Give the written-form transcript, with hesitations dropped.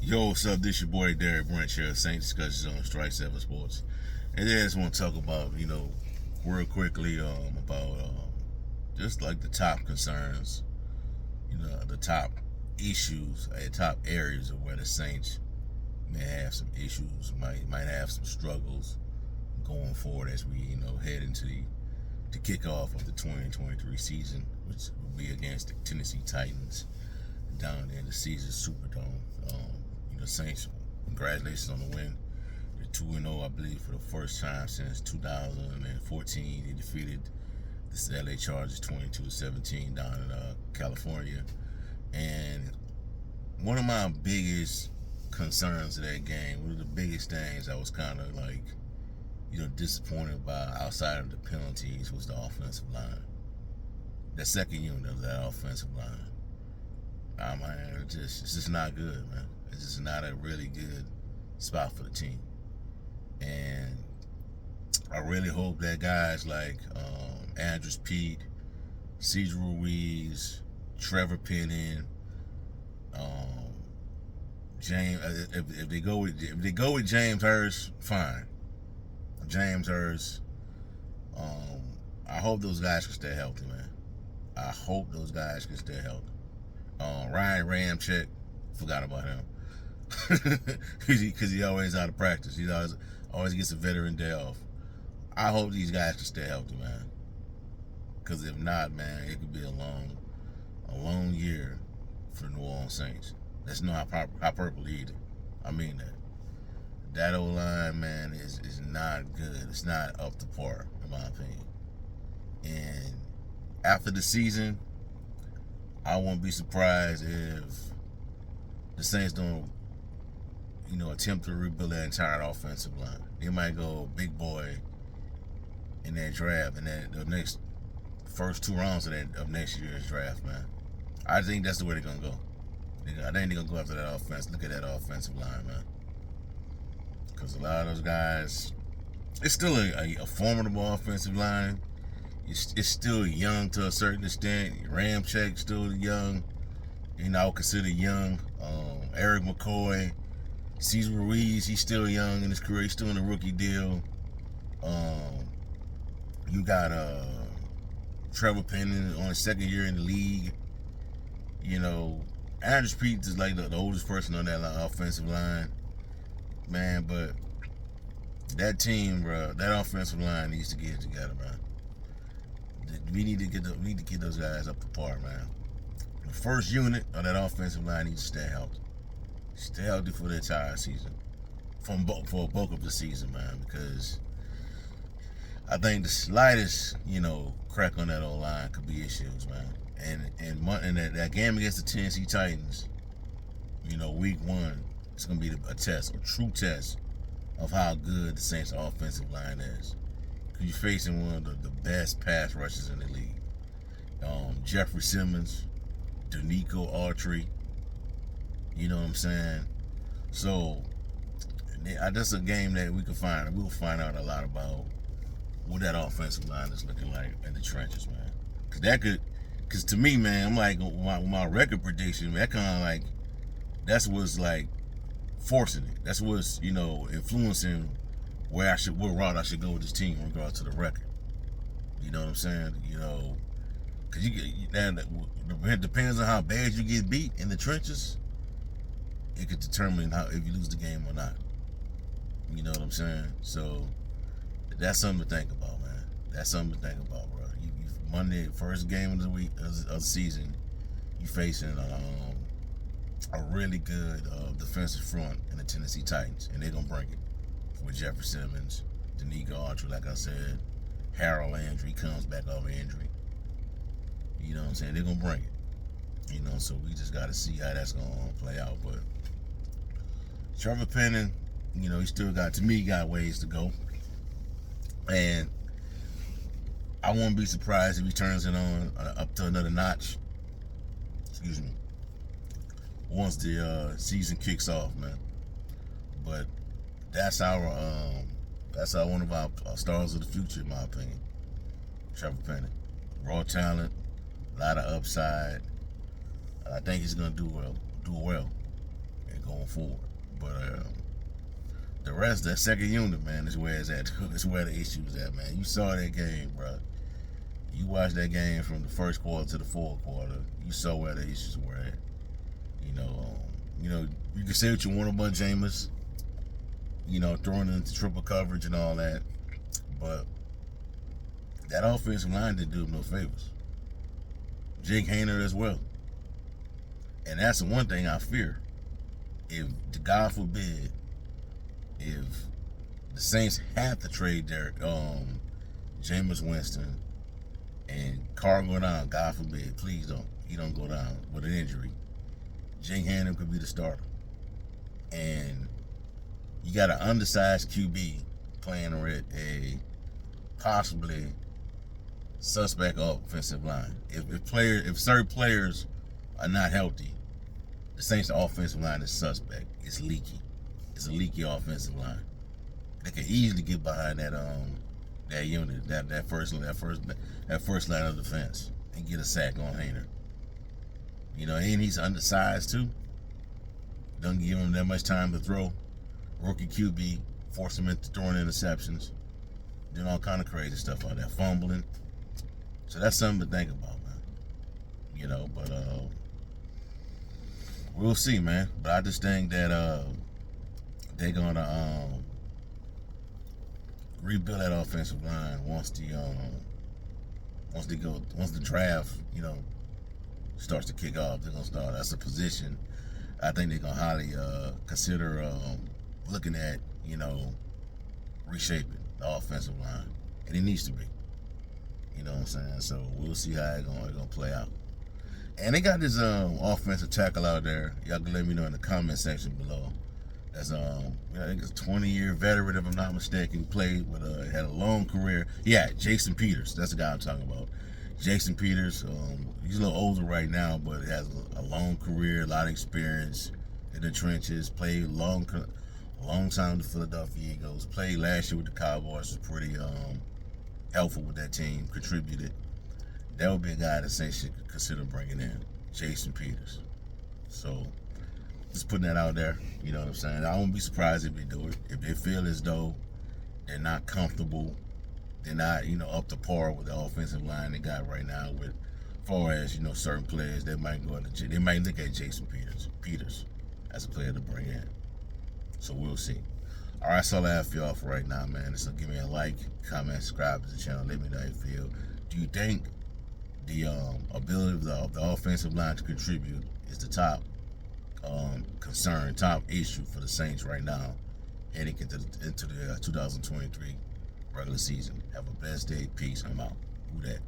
Yo, what's up? This your boy Derek Branch here, Saint Discussions on Strike 7 Sports. And then I just want to talk about, real quickly about just like the top concerns, the top issues, top areas of where the Saints may have some issues, might have some struggles going forward as we, head into the kickoff of the 2023 season, which will be against the Tennessee Titans down in the Caesars Superdome. Saints, congratulations on the win. They're 2-0, I believe, for the first time since 2014. They defeated the LA Chargers 22-17 down in California. And one of my biggest concerns of that game, one of the biggest things I was kind of like, disappointed by outside of the penalties was the offensive line. The second unit of that offensive line. Man, it's just not good, man. It's just not a really good spot for the team. And I really hope that guys like Andrus Peat, Cesar Ruiz, Trevor Penning, James. If they go with James Hurst, fine. James Hurst. I hope those guys can stay healthy, man. I hope those guys can stay healthy. Ryan Ramczyk, forgot about him. Because he always out of practice. He always gets a veteran day off. I hope these guys can stay healthy, man. Because if not, man, it could be a long year for the New Orleans Saints. That's not hyperbole either. I mean that. That O-line, man, is not good. It's not up to par, in my opinion. And after the season, I won't be surprised if the Saints don't, attempt to rebuild that entire offensive line. They might go big boy in that draft, in the next first 2 rounds of next year's draft, man. I think that's the way they're gonna go. I think they're gonna go after that offense. Look at that offensive line, man. Because a lot of those guys, it's still a formidable offensive line. It's still young to a certain extent. Ramczyk still young. I would consider young. Eric McCoy, Cesar Ruiz, he's still young in his career. He's still in a rookie deal. You got Trevor Penning on his second year in the league. Andrus Peat is like the oldest person on that offensive line, man. But that team, bro, that offensive line needs to get it together, man. We need to get those guys up to par, man. The first unit of that offensive line needs to stay healthy. Stay healthy for the entire season, for a bulk of the season, man. Because I think the slightest, crack on that old line could be issues, man. And that game against the Tennessee Titans, week 1, it's gonna be a true test of how good the Saints' offensive line is. Because you're facing one of the best pass rushers in the league. Jeffrey Simmons, Danico Autry. You know what I'm saying? So that's a game that we'll find out a lot about what that offensive line is looking like in the trenches, man. Because to me, man, I'm like, my record prediction, that kind of like, that's what's like forcing it. That's what's, influencing what route I should go with this team in regards to the record. You know what I'm saying? Because it depends on how bad you get beat in the trenches. It could determine if you lose the game or not. You know what I'm saying? So that's something to think about, man. That's something to think about, bro. You Monday, first game of the week of the season, you facing a really good defensive front in the Tennessee Titans, and they're gonna bring it with Jeffrey Simmons, Danico Autry, like I said, Harold Landry comes back off injury. You know what I'm saying? They're gonna bring it. So we just got to see how that's gonna play out. But Trevor Penning, he still got ways to go, and I won't be surprised if he turns it on up to another notch. Excuse me. Once the season kicks off, man. But that's one of our stars of the future, in my opinion. Trevor Penning, raw talent, a lot of upside. I think he's gonna do well going forward. But the rest, that second unit, man, is where it's at. It's where the issues at, man. You saw that game, bro. You watched that game from the first quarter to the fourth quarter. You saw where the issues were at. You can say what you want about Jameis, throwing into triple coverage and all that, but that offensive line didn't do him no favors. Jake Haener as well. And that's the one thing I fear. If, God forbid, if the Saints have to trade their Jameis Winston and Carr go down, God forbid, please don't. He don't go down with an injury. Jake Haener could be the starter. And you got an undersized QB playing with a possibly suspect offensive line. If certain players are not healthy, the Saints' offensive line is suspect. It's leaky. It's a leaky offensive line. They can easily get behind that unit, that first line of defense, and get a sack on Haener. And he's undersized too. Don't give him that much time to throw. Rookie QB, force him into throwing interceptions, doing all kind of crazy stuff out there, fumbling. So that's something to think about, man. But we'll see, man. But I just think that they're gonna rebuild that offensive line once the draft, starts to kick off. They're gonna start. That's a position I think they're gonna highly consider looking at, reshaping the offensive line, and it needs to be. You know what I'm saying? So we'll see how it's gonna play out. And they got this offensive tackle out there. Y'all can let me know in the comment section below. That's I think it's a 20-year veteran, if I'm not mistaken. Played with had a long career. Yeah, Jason Peters. That's the guy I'm talking about. Jason Peters. He's a little older right now, but has a long career, a lot of experience in the trenches. Played a long time with the Philadelphia Eagles. Played last year with the Cowboys. Was pretty helpful with that team. Contributed. That would be a guy that Saints should consider bringing in, Jason Peters. So, just putting that out there. You know what I'm saying? I won't be surprised if they do it. If they feel as though they're not comfortable, they're not, up to par with the offensive line they got right now. With, as far as certain players, they might look at Jason Peters as a player to bring in. So we'll see. All right, that's all I have for y'all for right now, man. So give me a like, comment, subscribe to the channel. Let me know how you feel. Do you think the ability of the offensive line to contribute is the top concern, top issue for the Saints right now, heading into the 2023 regular season? Have a blessed day. Peace. I'm out. Who that?